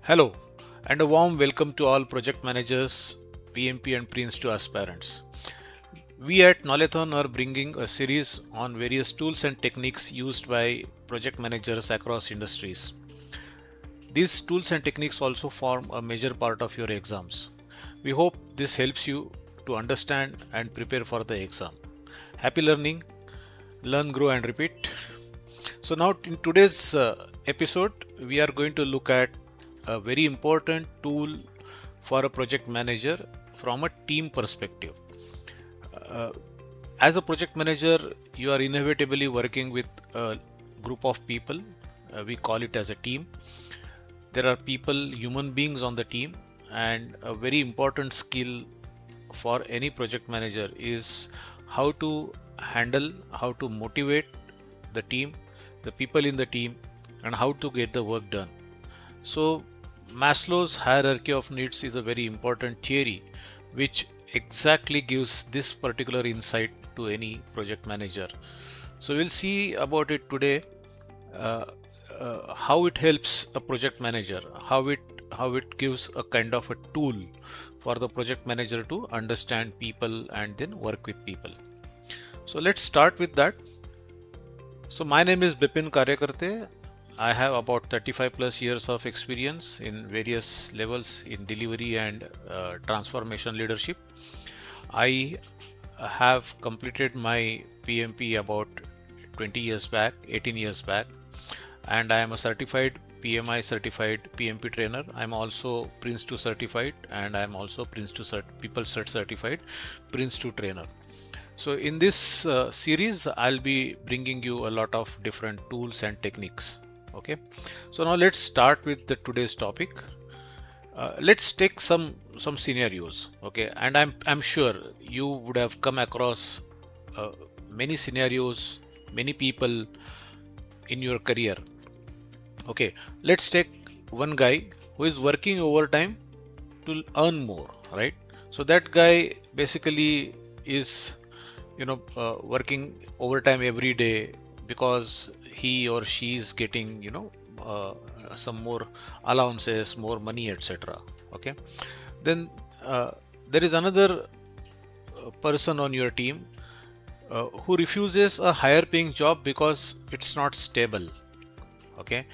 Hello, and a warm welcome to all project managers, PMP, and Prince 2 aspirants. We at Knowlathon are bringing a series on various tools and techniques used by project managers across industries. These tools and techniques also form a major part of your exams. We hope this helps you to understand and prepare for the exam. Happy learning, learn, grow, and repeat. So, now in today's episode, we are going to look at a very important tool for a project manager from a team perspective. Uh, as a project manager, you are inevitably working with a group of people. We call it as a team. There are people, human beings on the team, and a very important skill for any project manager is how to handle, how to motivate the team, the people in the team, and how to get the work done. So, Maslow's hierarchy of needs is a very important theory which exactly gives this particular insight to any project manager. So, we'll see about it today. Uh, how it helps a project manager, how it gives a kind of a tool for the project manager to understand people and then work with people. So let's start with that. So my name is Bipin Karyakarte. I have about 35 plus years of experience in various levels in delivery and transformation leadership. I have completed my PMP about 20 years back, 18 years back, and I am a certified PMI certified PMP trainer. I'm also Prince 2 certified, and I'm also Prince 2 People Cert certified Prince 2 trainer. So in this series, I'll be bringing you a lot of different tools and techniques. Okay, so now let's start with the today's topic. Let's take some scenarios. Okay, and I'm sure you would have come across many scenarios, many people in your career. Okay, let's take one guy who is working overtime to earn more, right? So that guy basically is, working overtime every day because he or she is getting, some more allowances, more money, etc. Okay, then there is another person on your team who refuses a higher paying job because it's not stable. Okay,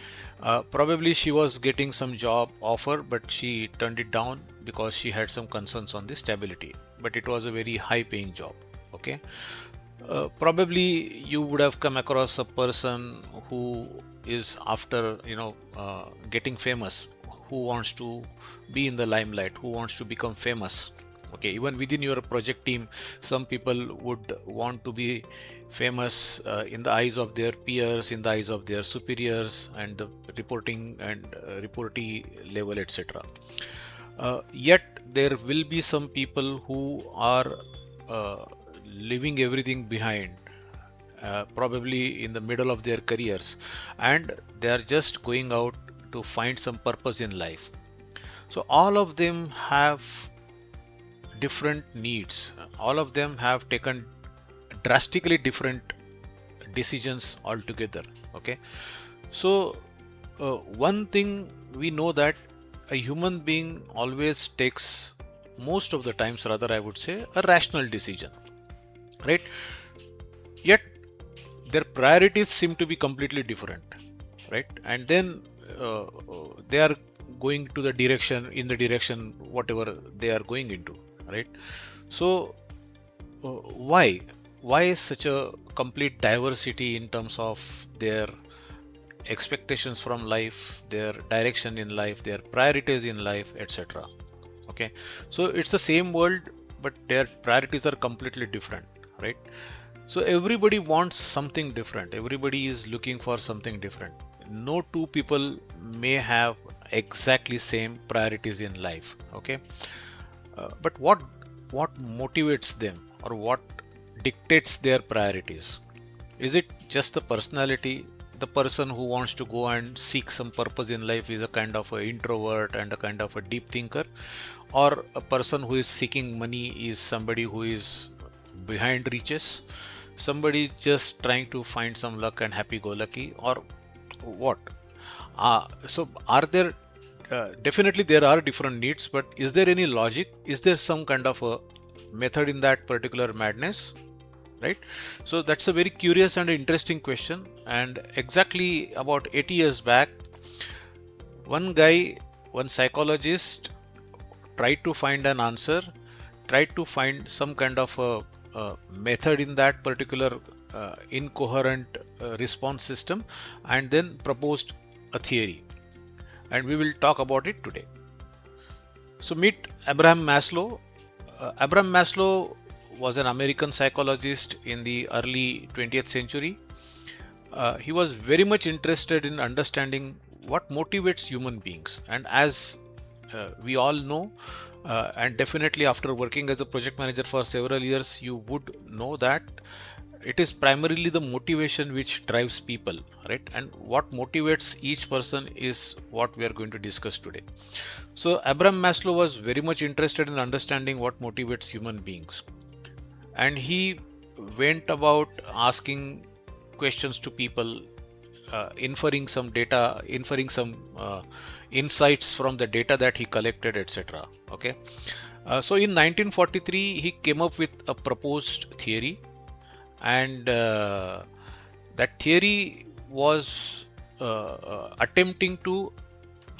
probably she was getting some job offer, but she turned it down because she had some concerns on the stability, but it was a very high paying job. Okay, probably you would have come across a person who is after getting famous, who wants to be in the limelight, who wants to become famous. Okay, even within your project team, some people would want to be famous in the eyes of their peers, in the eyes of their superiors, and the reporting and reportee level, etc. Yet there will be some people who are uh, leaving everything behind, probably in the middle of their careers, and they are just going out to find some purpose in life. So all of them have different needs. All of them have taken drastically different decisions altogether. Okay, so one thing we know that a human being always takes, most of the times rather, I would say, a rational decision, right? Yet their priorities seem to be completely different, right? And then they are going to the direction, in the direction whatever they are going into, right? So why is such a complete diversity in terms of their expectations from life, their direction in life, their priorities in life, etc. Okay, so it's the same world, but their priorities are completely different, right? So everybody wants something different, everybody is looking for something different. No two people may have exactly same priorities in life. Okay, but what motivates them, or what dictates their priorities? Is it just the personality? The person who wants to go and seek some purpose in life is a kind of an introvert and a kind of a deep thinker, or a person who is seeking money is somebody who is behind riches, somebody just trying to find some luck and happy go lucky, or what? So are there definitely there are different needs, but is there any logic? Is there some kind of a method in that particular madness? Right? So that's a very curious and interesting question. And exactly about 80 years back, one psychologist tried to find an answer, tried to find some kind of a method in that particular incoherent response system, and then proposed a theory. And we will talk about it today. So meet Abraham Maslow. Abraham Maslow was an American psychologist in the early 20th century. He was very much interested in understanding what motivates human beings. And as we all know, and definitely after working as a project manager for several years, you would know that it is primarily the motivation which drives people, right? And what motivates each person is what we are going to discuss today. So Abraham Maslow was very much interested in understanding what motivates human beings, and he went about asking questions to people, inferring some data, inferring some insights from the data that he collected, etc. Okay, so in 1943 he came up with a proposed theory, and that theory was attempting to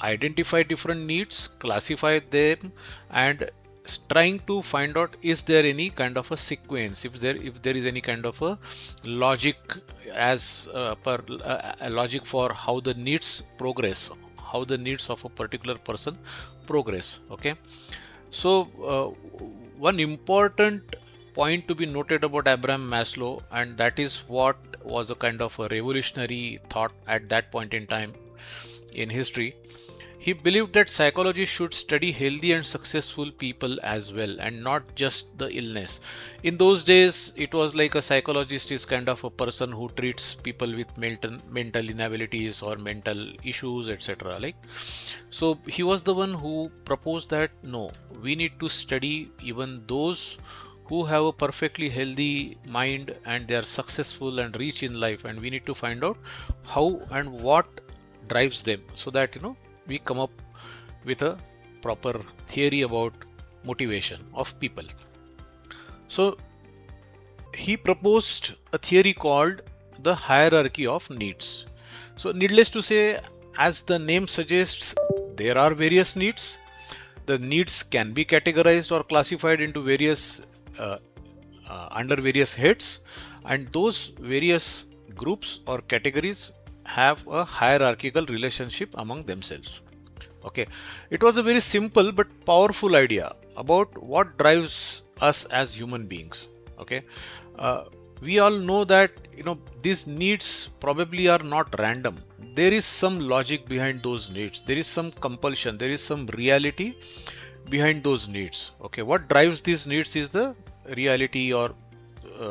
identify different needs, classify them, and trying to find out, is there any kind of a sequence, if there is any kind of a logic as a logic for how the needs progress, how the needs of a particular person progress. Okay, so one important point to be noted about Abraham Maslow, and that is what was a kind of a revolutionary thought at that point in time in history. He believed that psychology should study healthy and successful people as well, and not just the illness. In those days, it was like a psychologist is kind of a person who treats people with mental inabilities or mental issues, etc. Like, so he was the one who proposed that no, we need to study even those who have a perfectly healthy mind and they are successful and rich in life, and we need to find out how and what drives them, so that we come up with a proper theory about motivation of people. So he proposed a theory called the hierarchy of needs. So needless to say, as the name suggests, there are various needs. The needs can be categorized or classified into various under various heads, and those various groups or categories have a hierarchical relationship among themselves. Okay, it was a very simple but powerful idea about what drives us as human beings. Okay, we all know that these needs probably are not random. There is some logic behind those needs. There is some compulsion. There is some reality behind those needs. Okay, what drives these needs is the reality, or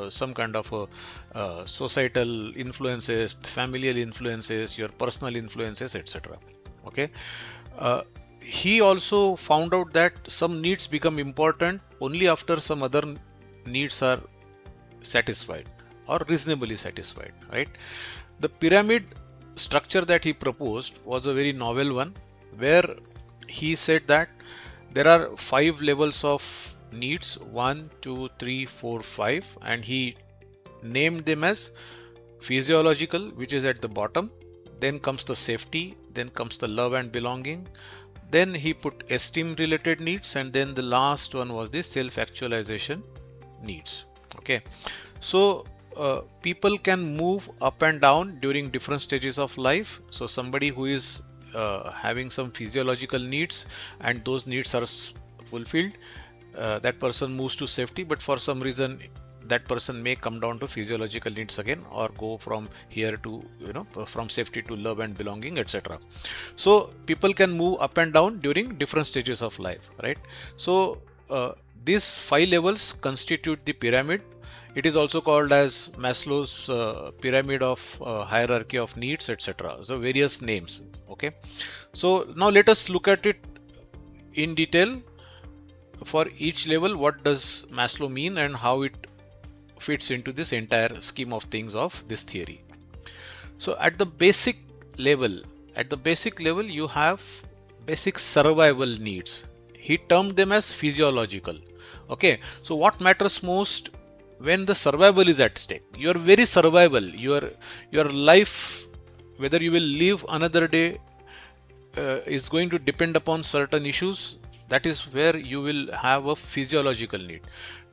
some kind of societal influences, familial influences, your personal influences, etc. Okay, he also found out that some needs become important only after some other needs are satisfied or reasonably satisfied, right? The pyramid structure that he proposed was a very novel one, where he said that there are 5 levels of needs: 1, 2, 3, 4, 5, and he named them as physiological, which is at the bottom. Then comes the safety, then comes the love and belonging, then he put esteem related needs, and then the last one was the self-actualization needs. Okay, so people can move up and down during different stages of life. So somebody who is having some physiological needs and those needs are fulfilled, that person moves to safety, but for some reason that person may come down to physiological needs again, or go from here to from safety to love and belonging, etc. So people can move up and down during different stages of life, right? So these 5 levels constitute the pyramid. It is also called as Maslow's pyramid of hierarchy of needs, etc. So various names. Okay, so now let us look at it in detail. For each level, what does Maslow mean and how it fits into this entire scheme of things of this theory. So at the basic level, you have basic survival needs. He termed them as physiological. Okay, so what matters most when the survival is at stake? Your very survival, your life, whether you will live another day, is going to depend upon certain issues. That is where you will have a physiological need.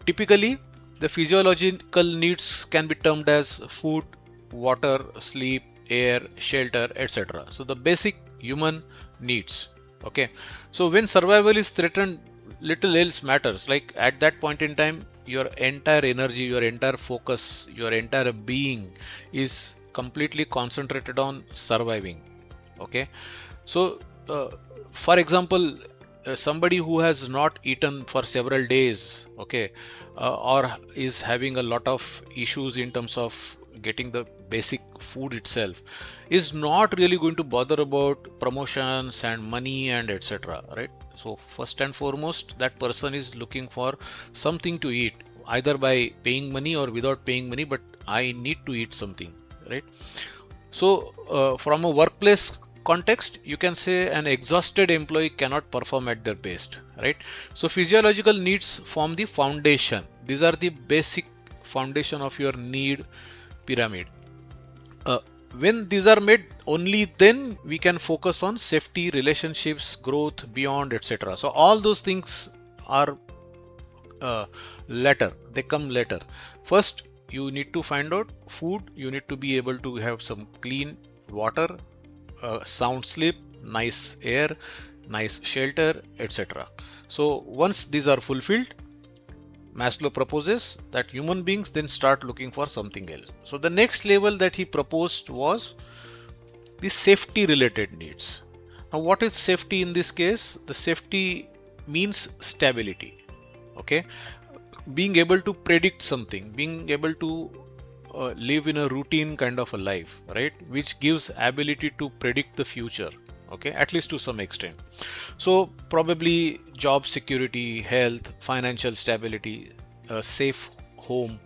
Typically, the physiological needs can be termed as food, water, sleep, air, shelter, etc. So the basic human needs. Okay, so when survival is threatened, little else matters. Like at that point in time, your entire energy, your entire focus, your entire being is completely concentrated on surviving. Okay, so for example, somebody who has not eaten for several days, okay, or is having a lot of issues in terms of getting the basic food itself, is not really going to bother about promotions and money and etc., right? So first and foremost, that person is looking for something to eat, either by paying money or without paying money, but I need to eat something, right? So from a workplace context, you can say an exhausted employee cannot perform at their best, right? So physiological needs form the foundation. These are the basic foundation of your need pyramid. When these are made, only then we can focus on safety, relationships, growth, beyond, etc. So all those things are later. They come later. First, you need to find out food. You need to be able to have some clean water, sound sleep, nice air, nice shelter, etc. So once these are fulfilled, Maslow proposes that human beings then start looking for something else. So the next level that he proposed was the safety related needs. Now what is safety in this case? The safety means stability. Okay, being able to predict something, being able to live in a routine kind of a life, right, which gives ability to predict the future, okay, at least to some extent. So probably job security, health, financial stability, a safe home,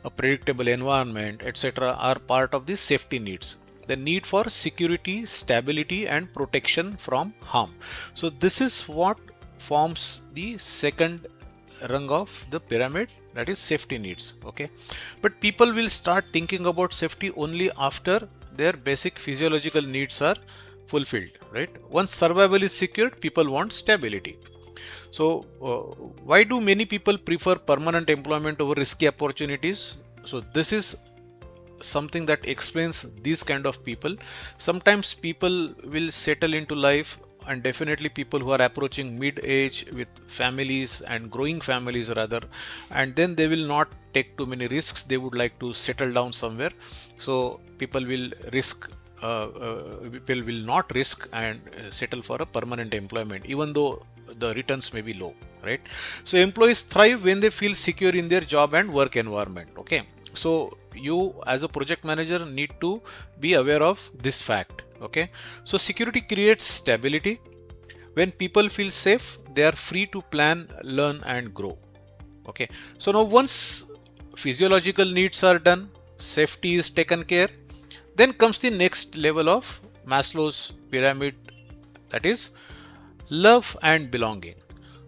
a predictable environment, etc., are part of the safety needs. The need for security, stability and protection from harm. So this is what forms the second rung of the pyramid, that is safety needs. Okay, but people will start thinking about safety only after their basic physiological needs are fulfilled, right? Once survival is secured, people want stability. So why do many people prefer permanent employment over risky opportunities? So this is something that explains these kind of people. Sometimes people will settle into life, and definitely people who are approaching mid-age with families and growing families rather, and then they will not take too many risks. They would like to settle down somewhere. So people will not risk and settle for a permanent employment, even though the returns may be low, right? So employees thrive when they feel secure in their job and work environment. Okay, so you as a project manager need to be aware of this fact. Okay, so security creates stability. When people feel safe, they are free to plan, learn and grow. Okay, so now once physiological needs are done, safety is taken care, then comes the next level of Maslow's pyramid, that is love and belonging.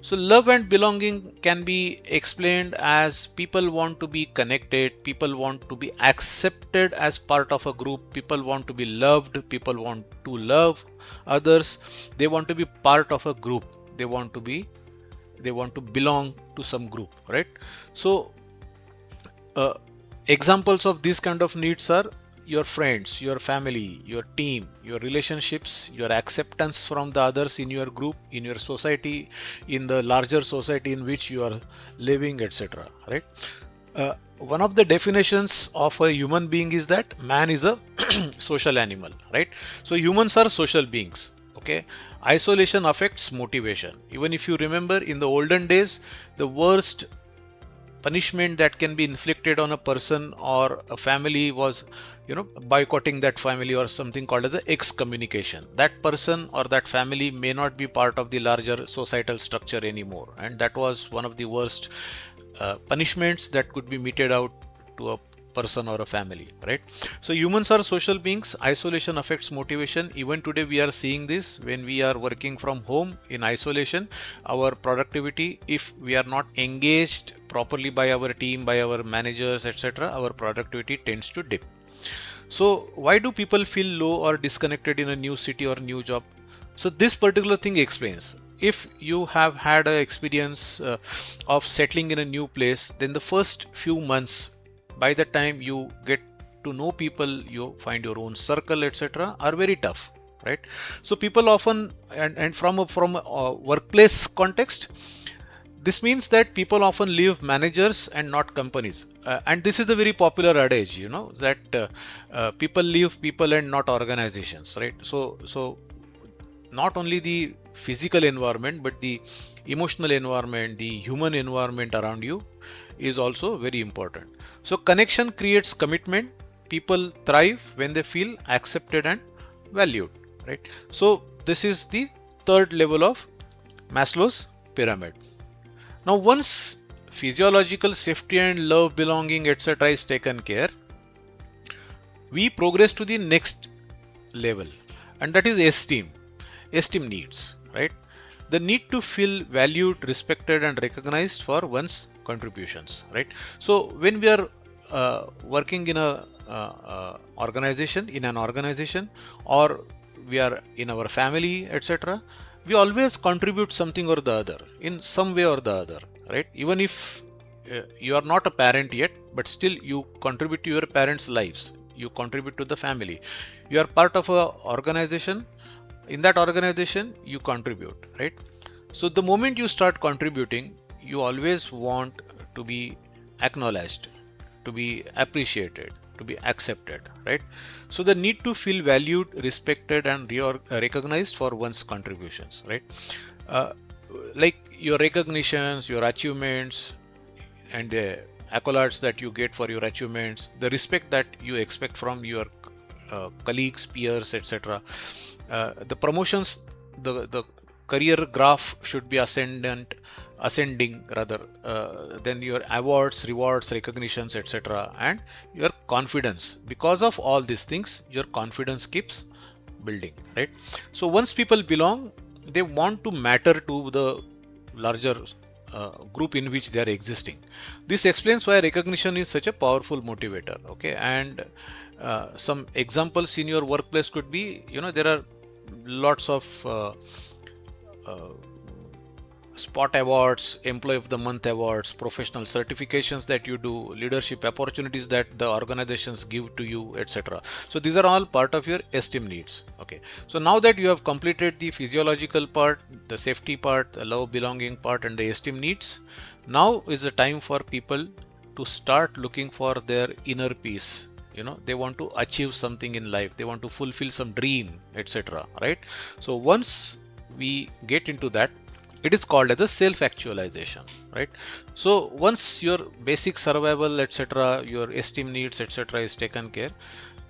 So love and belonging can be explained as people want to be connected, people want to be accepted as part of a group, people want to be loved, people want to love others, they want to be part of a group, they want to belong to some group, right? So examples of these kind of needs are your friends, your family, your team, your relationships, your acceptance from the others in your group, in your society, in the larger society in which you are living, etc. Right? One of the definitions of a human being is that man is a social animal, right? So humans are social beings. Okay, isolation affects motivation. Even if you remember, in the olden days, the worst punishment that can be inflicted on a person or a family was, boycotting that family, or something called as a excommunication. That person or that family may not be part of the larger societal structure anymore, and that was one of the worst punishments that could be meted out to a person or a family, right? So humans are social beings. Isolation affects motivation. Even today we are seeing this when we are working from home in isolation. Our productivity, if we are not engaged properly by our team, by our managers, etc., our productivity tends to dip. So why do people feel low or disconnected in a new city or new job? So this particular thing explains. If you have had an experience of settling in a new place, then the first few months, by the time you get to know people, you find your own circle, etc., are very tough, right? So people often, and from a workplace context, this means that people often leave managers and not companies. And this is a very popular adage, that people leave people and not organizations, right? So not only the physical environment, but the emotional environment, the human environment around you is also very important. So connection creates commitment. People thrive when they feel accepted and valued, right? So this is the third level of Maslow's pyramid. Now, once physiological safety and love, belonging, etc. is taken care, we progress to the next level, and that is esteem. Esteem needs, right? The need to feel valued, respected, and recognized for one's contributions, right? So when we are working in a in an organization, or we are in our family, etc., we always contribute something or the other in some way or the other, right? Even if you are not a parent yet, but still you contribute to your parents' lives, you contribute to the family, you are part of a organization. In that organization you contribute, right? So the moment you start contributing, you always want to be acknowledged, to be appreciated, to be accepted, right? So the need to feel valued, respected, and recognized for one's contributions, right? Like your recognitions, your achievements, and the accolades that you get for your achievements, the respect that you expect from your colleagues, peers, etc. The promotions, the career graph should be ascending rather, then your awards, rewards, recognitions, etc., and your confidence. Because of all these things, your confidence keeps building, right? So once people belong, they want to matter to the larger group in which they are existing. This explains why recognition is such a powerful motivator. Okay, and some examples in your workplace could be, there are lots of spot awards, employee of the month awards, professional certifications that you do, leadership opportunities that the organizations give to you, etc. So these are all part of your esteem needs. Okay, so now that you have completed the physiological part, the safety part, the love, belonging part, and the esteem needs, now is the time for people to start looking for their inner peace. They want to achieve something in life, they want to fulfill some dream, etc., right? So once we get into that, it is called as a self-actualization, right? So once your basic survival, etc., your esteem needs, etc., is taken care,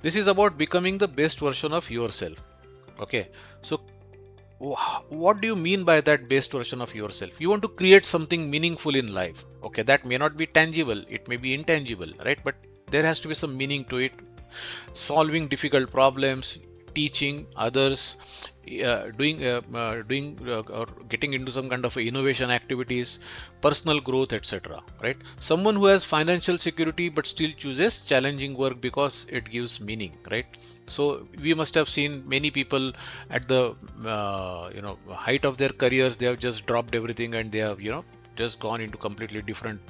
this is about becoming the best version of yourself. Okay, so what do you mean by that best version of yourself? You want to create something meaningful in life. Okay, that may not be tangible, it may be intangible, right? But there has to be some meaning to it. Solving difficult problems, teaching others, doing or getting into some kind of innovation activities, personal growth, etc., right? Someone who has financial security but still chooses challenging work because it gives meaning, right? So we must have seen many people at the height of their careers, they have just dropped everything and they have just gone into completely different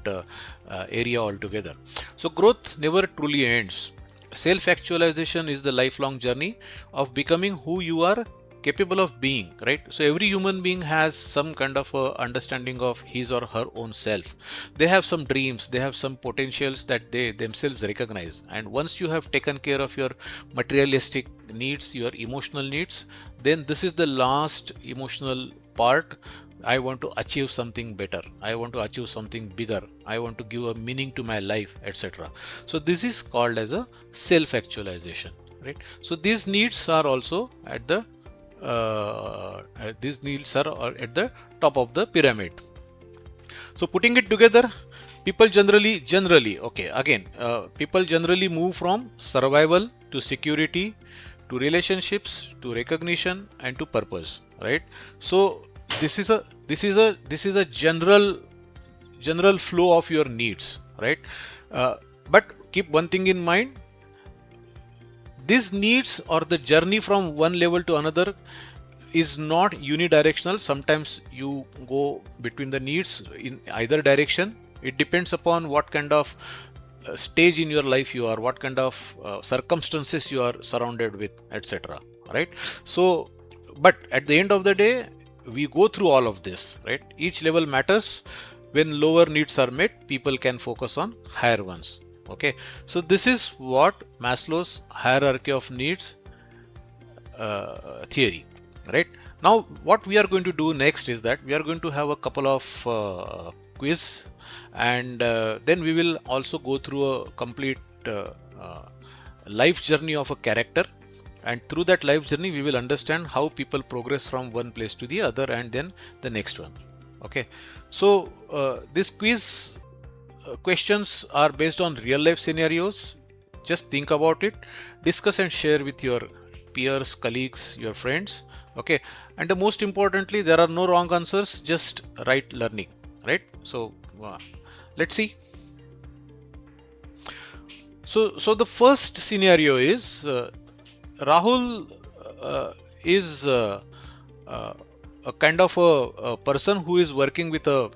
area altogether. So growth never truly ends. Self-actualization is the lifelong journey of becoming who you are capable of being, right? So every human being has some kind of a understanding of his or her own self. They have some dreams, they have some potentials that they themselves recognize. And once you have taken care of your materialistic needs, your emotional needs, then this is the last emotional part. I want to achieve something better, I want to achieve something bigger, I want to give a meaning to my life, etc. So this is called as a self-actualization, right? So these needs are also at the top of the pyramid. So putting it together, People generally move from survival to security to relationships to recognition and to purpose, right? So this is a general flow of your needs, right? uh, but keep one thing in mind: these needs or the journey from one level to another is not unidirectional. Sometimes you go between the needs in either direction. It depends upon what kind of stage in your life you are, what kind of circumstances you are surrounded with, etc., right? So but at the end of the day, we go through all of this, right? Each level matters. When lower needs are met, people can focus on higher ones. Okay, so this is what Maslow's hierarchy of needs theory, right? Now what we are going to do next is that we are going to have a couple of quiz, and then we will also go through a complete uh, life journey of a character, and through that life journey we will understand how people progress from one place to the other and then the next one. Okay, so this quiz questions are based on real life scenarios. Just think about it, discuss and share with your peers, colleagues, your friends. Okay, and the most importantly, there are no wrong answers, just right learning, right? So let's see. So the first scenario is Rahul is a kind of a person who is working with a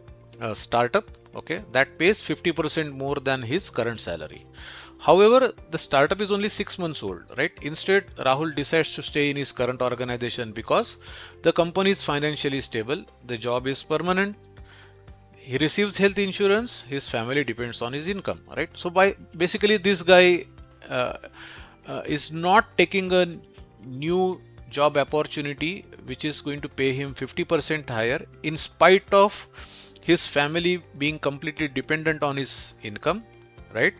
startup, okay, that pays 50% more than his current salary. However, the startup is only 6 months old, right? Instead, Rahul decides to stay in his current organization because the company is financially stable, the job is permanent, he receives health insurance, his family depends on his income, right? So basically this guy is not taking a new job opportunity which is going to pay him 50% higher in spite of his family being completely dependent on his income, right?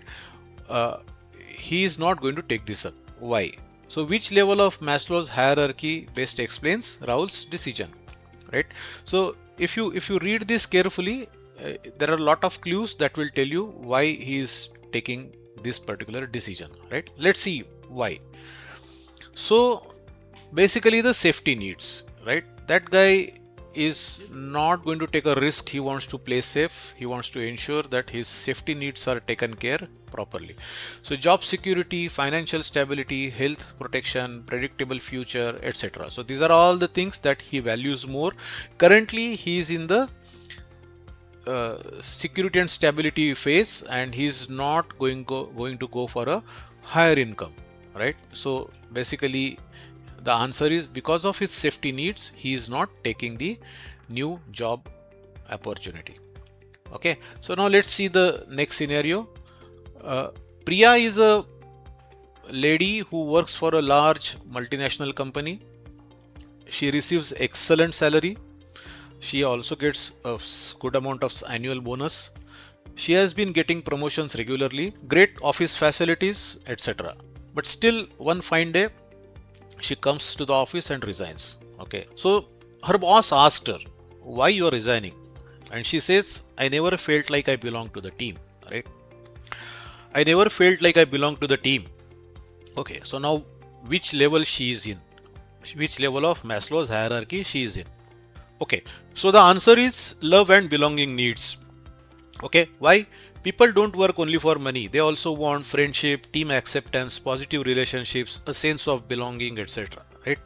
He is not going to take this up. Why? So which level of Maslow's hierarchy best explains Rahul's decision, right? So if you read this carefully, there are a lot of clues that will tell you why he is taking this particular decision, right? Let's see why. So basically the safety needs, right? That guy is not going to take a risk. He wants to play safe. He wants to ensure that his safety needs are taken care properly. So job security, financial stability, health protection, predictable future, etc. So these are all the things that he values more. Currently he is in the security and stability phase, and he's not going to go for a higher income, right? So basically the answer is because of his safety needs, he is not taking the new job opportunity. Okay, so now let's see the next scenario. Priya is a lady who works for a large multinational company. She receives excellent salary. She also gets a good amount of annual bonus. She has been getting promotions regularly, great office facilities, etc. But still, one fine day, she comes to the office and resigns. Okay, so her boss asked her, "Why you are resigning?" And she says, "I never felt like I belong to the team." Right? I never felt like I belong to the team. Okay, so now which level she is in? Which level of Maslow's hierarchy she is in? Okay, so the answer is love and belonging needs. Okay, why? People don't work only for money. They also want friendship, team acceptance, positive relationships, a sense of belonging, etc. Right?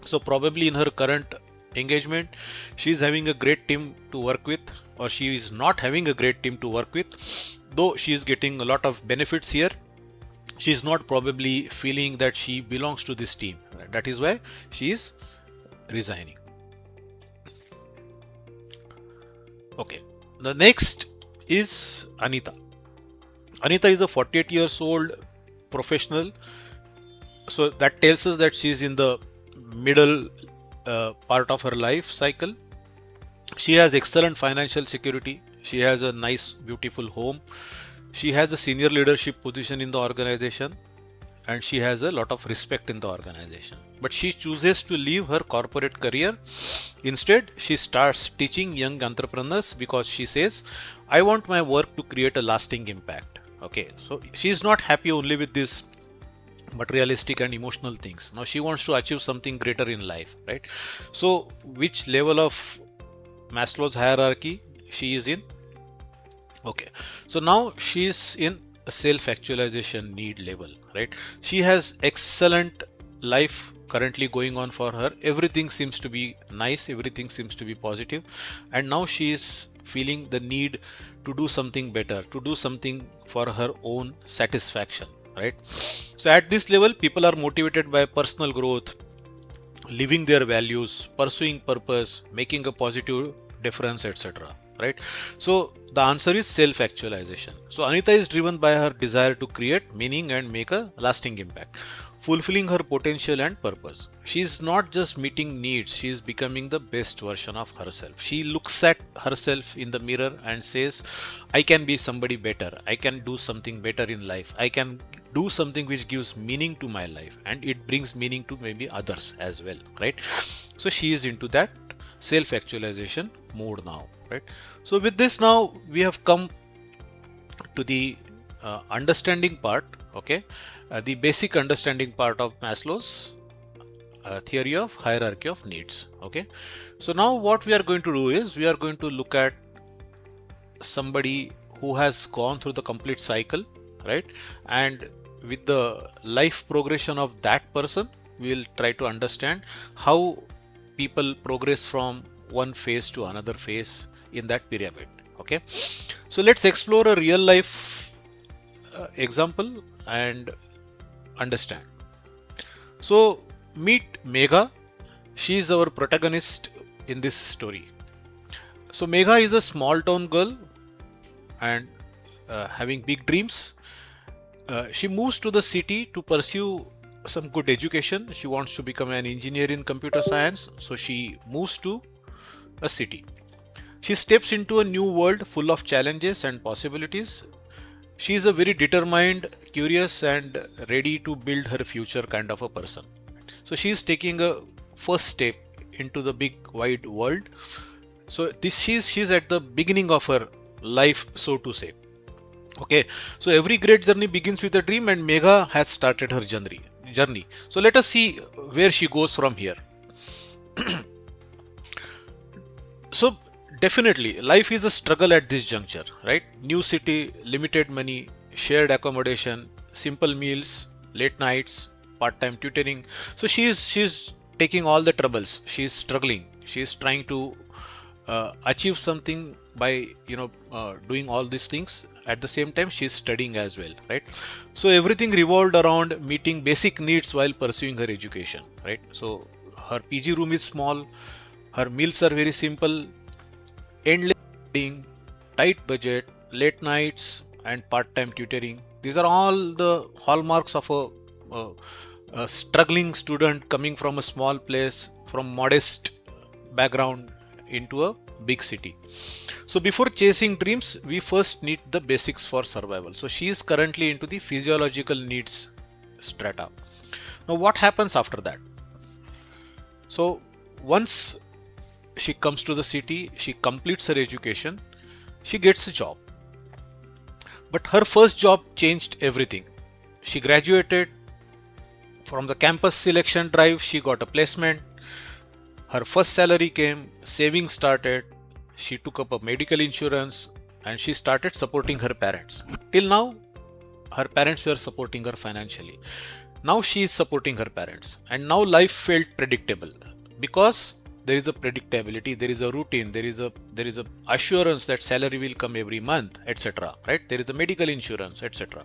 So probably in her current engagement, she is having a great team to work with, or she is not having a great team to work with. Though she is getting a lot of benefits here, she is not probably feeling that she belongs to this team. That is why she is resigning. Okay, the next is Anita. Anita is a 48 years old professional. So that tells us that she is in the middle part of her life cycle. She has excellent financial security. She has a nice, beautiful home. She has a senior leadership position in the organization, and she has a lot of respect in the organization. But she chooses to leave her corporate career Instead, she starts teaching young entrepreneurs because she says, I want my work to create a lasting impact. Okay, so she is not happy only with this materialistic and emotional things. Now she wants to achieve something greater in life, right? So, which level of Maslow's hierarchy she is in? Okay, so now she is in a self-actualization need level, right? She has excellent life currently going on for her. Everything seems to be nice, everything seems to be positive, and now she is feeling the need to do something better, to do something for her own satisfaction, right? So at this level, people are motivated by personal growth, living their values, pursuing purpose, making a positive difference, etc. Right? So the answer is self-actualization. So Anita is driven by her desire to create meaning and make a lasting impact, fulfilling her potential and purpose. She is not just meeting needs, she is becoming the best version of herself. She looks at herself in the mirror and says, I can be somebody better, I can do something better in life, I can do something which gives meaning to my life, and it brings meaning to maybe others as well, right? So she is into that self-actualization mode now, right? So with this, now we have come to the understanding part, okay? The basic understanding part of Maslow's theory of hierarchy of needs, okay? So now what we are going to do is we are going to look at somebody who has gone through the complete cycle, right? And with the life progression of that person, we will try to understand how people progress from one phase to another phase in that pyramid, okay? So let's explore a real life example and understand. So meet Megha. She is our protagonist in this story. So Megha is a small town girl and having big dreams. She moves to the city to pursue some good education. She wants to become an engineer in computer science, so she moves to a city. She steps into a new world full of challenges and possibilities. She is a very determined, curious, and ready to build her future kind of a person. So she is taking a first step into the big wide world. So this she's at the beginning of her life, so to say. Okay, so every great journey begins with a dream, and Megha has started her journey. So let us see where she goes from here. So definitely life is a struggle at this juncture, right? New city, limited money, shared accommodation, simple meals, late nights, part-time tutoring. So she's taking all the troubles. She's struggling. She's trying to achieve something by doing all these things. At the same time, she's studying as well, right? So everything revolved around meeting basic needs while pursuing her education, right? So her PG room is small, her meals are very simple, endless eating, tight budget, late nights, and part-time tutoring. These are all the hallmarks of a struggling student coming from a small place, from modest background into a big city. So before chasing dreams, we first need the basics for survival. So she is currently into the physiological needs strata. Now what happens after that? So once she comes to the city, she completes her education, she gets a job. But her first job changed everything. She graduated from the campus selection drive, she got a placement. Her first salary came, savings started, she took up a medical insurance, and she started supporting her parents. Till now, her parents were supporting her financially. Now she is supporting her parents, and now life felt predictable because there is a predictability, there is a routine, there is a assurance that salary will come every month, etc. Right? There is a medical insurance, etc.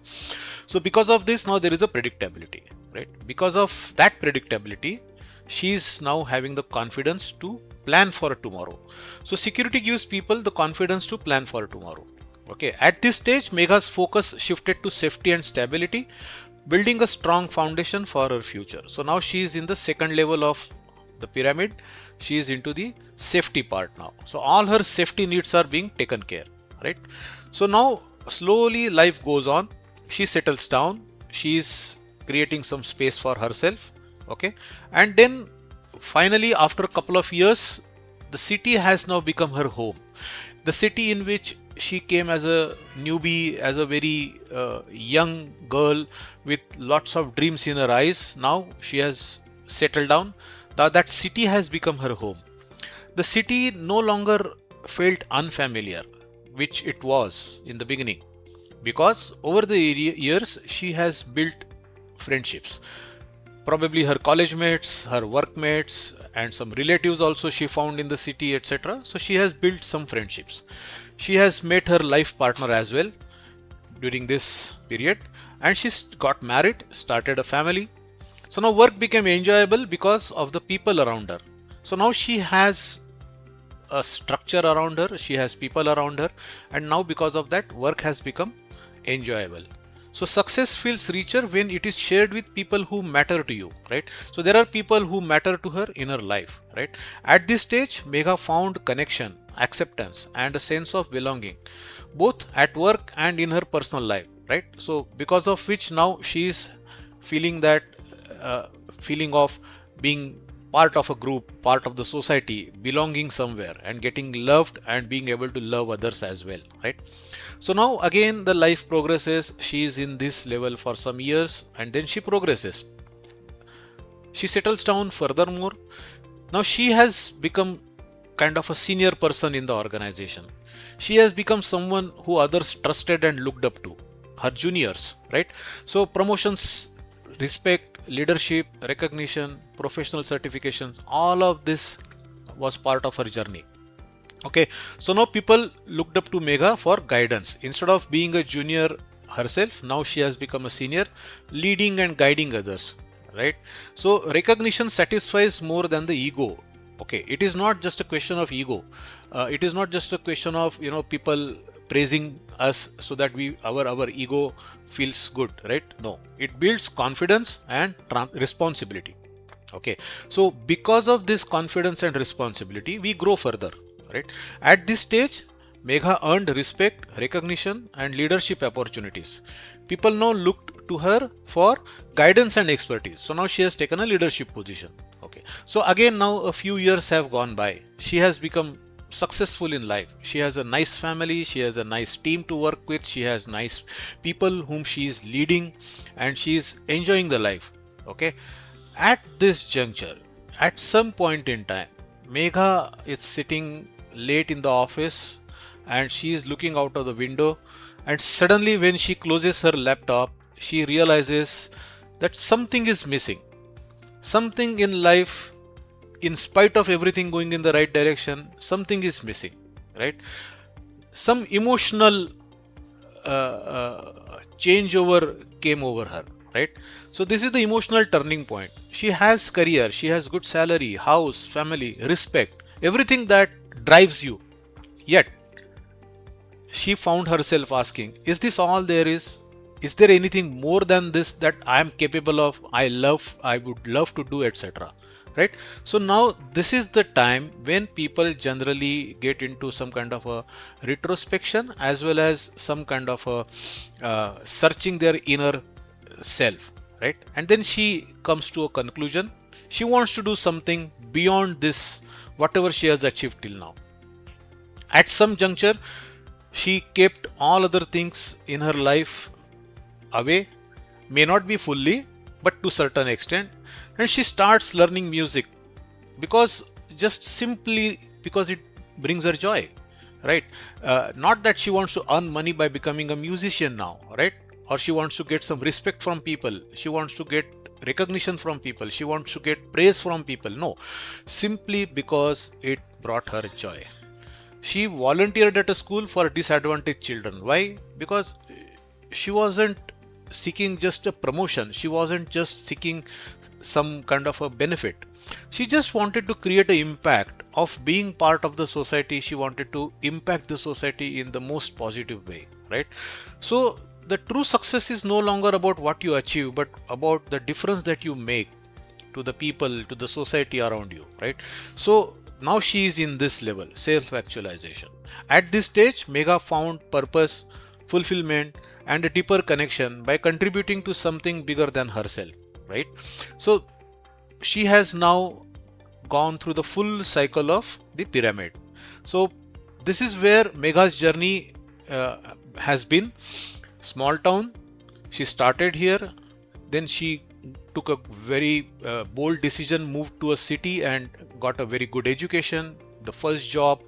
So because of this, now there is a predictability, right? Because of that predictability, she is now having the confidence to plan for tomorrow. So security gives people the confidence to plan for tomorrow. Okay, at this stage, Megha's focus shifted to safety and stability, building a strong foundation for her future. So now she is in the second level of the pyramid. She is into the safety part now. So all her safety needs are being taken care, right? So now slowly life goes on. She settles down. She is creating some space for herself. Okay, and then finally after a couple of years, The city has now become her home. The city in which she came as a newbie, as a very young girl with lots of dreams in her eyes. Now she has settled down. Now that city has become her home. The city no longer felt unfamiliar, which it was in the beginning, because over the years she has built friendships. Probably her college mates, her workmates, and some relatives also she found in the city, etc. So she has built some friendships. She has met her life partner as well during this period, and she got married, started a family. So now work became enjoyable because of the people around her. So now she has a structure around her, she has people around her, and now because of that, work has become enjoyable. So success feels richer when it is shared with people who matter to you, right? So there are people who matter to her in her life, right? At this stage, Megha found connection, acceptance, and a sense of belonging, both at work and in her personal life, right? So because of which now she is feeling that feeling of being part of a group, part of the society, belonging somewhere, and getting loved and being able to love others as well, right? So now again the life progresses. She is in this level for some years, and then she progresses. She settles down furthermore. Now she has become kind of a senior person in the organization. She has become someone who others trusted and looked up to, her juniors, right? So promotions, respect, leadership, recognition, professional certifications, all of this was part of her journey. Okay, so now people looked up to Megha for guidance. Instead of being a junior herself, now she has become a senior, leading and guiding others, right? So recognition satisfies more than the ego. Okay, it is not just a question of ego. It is not just a question of people praising us so that our ego feels good, right? No, it builds confidence and responsibility. Okay, so because of this confidence and responsibility, we grow further, right? At this stage, Megha earned respect, recognition, and leadership opportunities. People now looked to her for guidance and expertise. So now she has taken a leadership position. Okay, so again now a few years have gone by. She has become successful in life. She has a nice family, she has a nice team to work with, she has nice people whom she is leading, and she is enjoying the life. Okay, at this juncture, at some point in time, Megha is sitting late in the office and she is looking out of the window, and suddenly when she closes her laptop, she realizes that something is missing. Something in life, in spite of everything going in the right direction, something is missing, right? Some emotional changeover came over her, right? So this is the emotional turning point. She has career, she has good salary, house, family, respect, everything that drives you. Yet she found herself asking, is this all there is? Is there anything more than this that I am capable of? I would love to do, etc. Right? So now this is the time when people generally get into some kind of a retrospection, as well as some kind of a searching their inner self, right? And then she comes to a conclusion. She wants to do something beyond this, whatever she has achieved till now. At some juncture, she kept all other things in her life away, may not be fully, but to certain extent, and she starts learning music because it brings her joy, right? Not that she wants to earn money by becoming a musician now, right? Or she wants to get some respect from people, she wants to get recognition from people, she wants to get praise from people. No, simply because it brought her joy. She volunteered at a school for disadvantaged children. Why? Because she wasn't seeking just a promotion, she wasn't just seeking some kind of a benefit. She just wanted to create an impact of being part of the society. She wanted to impact the society in the most positive way, right? So the true success is no longer about what you achieve, but about the difference that you make to the people, to the society around you, right? So now she is in this level, self-actualization. At this stage, Megha found purpose, fulfillment, and a deeper connection by contributing to something bigger than herself, right? So she has now gone through the full cycle of the pyramid. So this is where Megha's journey has been. Small town, she started here, then she took a very bold decision, moved to a city and got a very good education, the first job,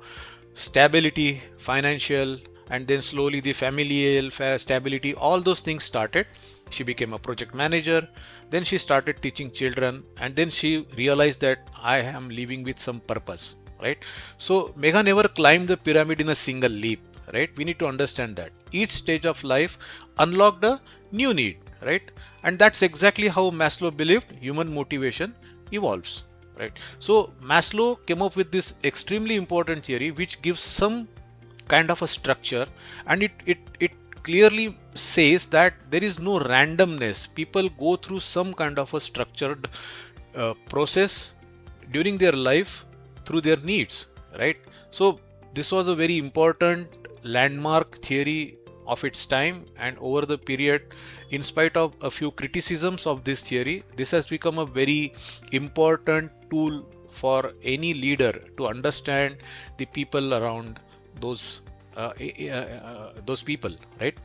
stability, financial, and then slowly the familial stability, all those things started. She became a project manager, then she started teaching children, and then she realized that I am living with some purpose, right? So Megha never climbed the pyramid in a single leap, right? We need to understand that each stage of life unlocked a new need, right? And that's exactly how Maslow believed human motivation evolves, right? So Maslow came up with this extremely important theory which gives some kind of a structure, and it clearly says that there is no randomness. People go through some kind of a structured process during their life through their needs, right? So this was a very important landmark theory of its time, and over the period, in spite of a few criticisms of this theory, this has become a very important tool for any leader to understand the people around those people, right?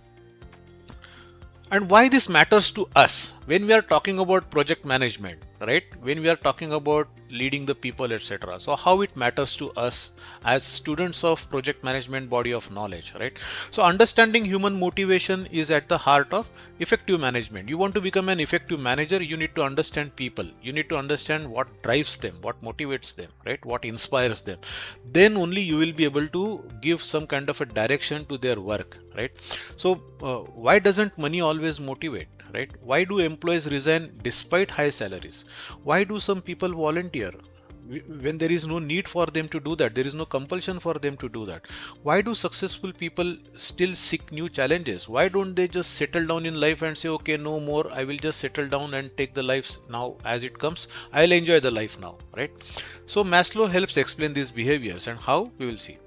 And why this matters to us when we are talking about project management, right? When we are talking about leading the people, etc. So how it matters to us as students of project management body of knowledge, right? So understanding human motivation is at the heart of effective management. You want to become an effective manager, you need to understand people. You need to understand what drives them, what motivates them, right? What inspires them. Then only you will be able to give some kind of a direction to their work, right? So why doesn't money always motivate, right? Why do employees resign despite high salaries? Why do some people volunteer when there is no need for them to do that? There is no compulsion for them to do that. Why do successful people still seek new challenges? Why don't they just settle down in life and say, okay, no more, I will just settle down and take the life now as it comes. I'll enjoy the life now, right? So Maslow helps explain these behaviors, and how, we will see.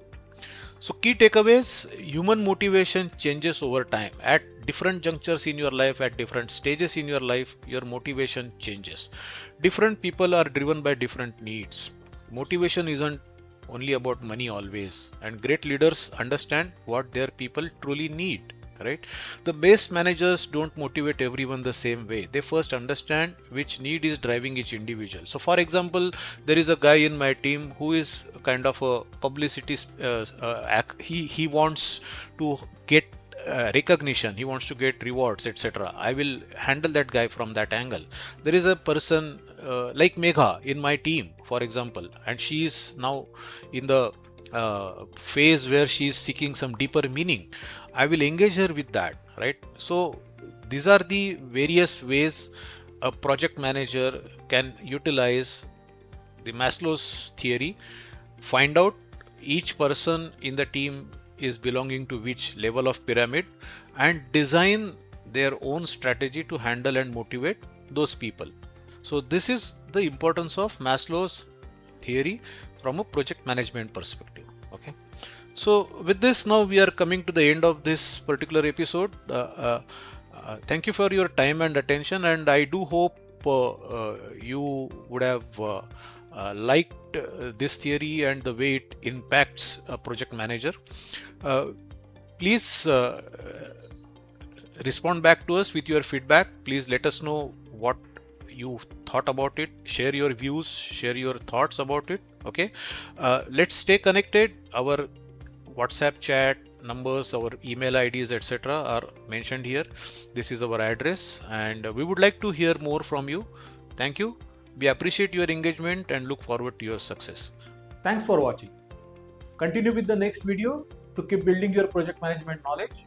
So key takeaways: human motivation changes over time. At different junctures in your life, at different stages in your life, your motivation changes. Different people are driven by different needs. Motivation isn't only about money always, and great leaders understand what their people truly need, right? The best managers don't motivate everyone the same way. They first understand which need is driving each individual. So for example, there is a guy in my team who is kind of a publicity he wants to get recognition, he wants to get rewards, etc. I will handle that guy from that angle. There is a person like Megha in my team, for example, and she is now in the phase where she is seeking some deeper meaning. I will engage her with that, right? So these are the various ways a project manager can utilize the Maslow's theory, find out each person in the team is belonging to which level of pyramid, and design their own strategy to handle and motivate those people. So this is the importance of Maslow's theory from a project management perspective. Okay. So with this, now we are coming to the end of this particular episode. Thank you for your time and attention, and I do hope you would have liked this theory and the way it impacts a project manager. Please respond back to us with your feedback. Please let us know what you thought about it. Share your views, share your thoughts about it. Okay. Let's stay connected. Our WhatsApp chat numbers, our email IDs, etc. are mentioned here. This is our address, and we would like to hear more from you. Thank you. We appreciate your engagement and look forward to your success. Thanks for watching. Continue with the next video to keep building your project management knowledge,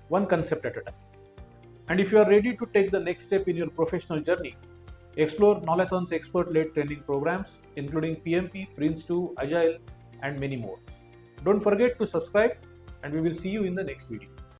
one concept at a time. And if you are ready to take the next step in your professional journey, explore Knowlathon's expert-led training programs, including PMP, Prince2, Agile, and many more. Don't forget to subscribe, and we will see you in the next video.